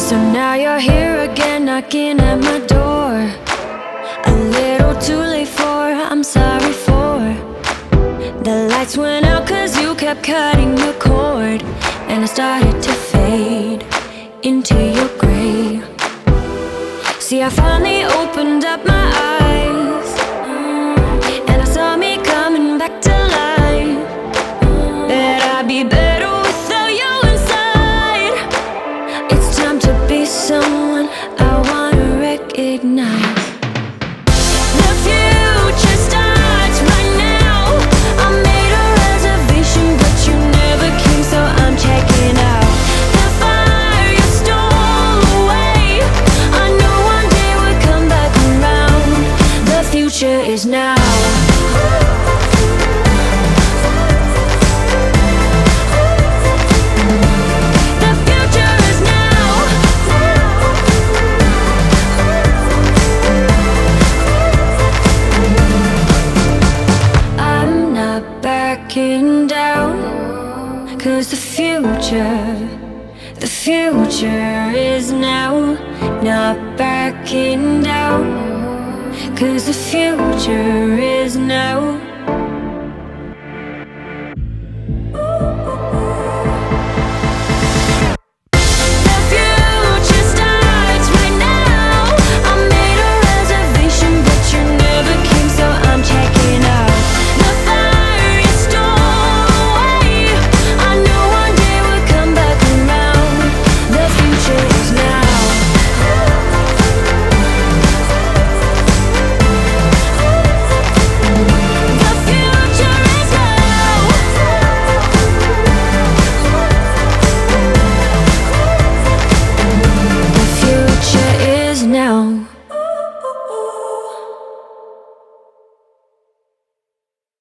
So now you're here again, knocking at my door. A little too late for, I'm sorry for. The lights went out cause you kept cutting the cord. And I started to fade into your gray. See, I finally opened up my eyes, and I saw me coming back to life. That I'd be better without you inside. It's time to be someone I wanna recognize. The future starts right now. I made a reservation, but you never came, so I'm checking out. The fire you stole away, I knew one day would come back around. The future is now. The future is now. I'm not backing down, cause the future is now. Not backing down, cause the future is now.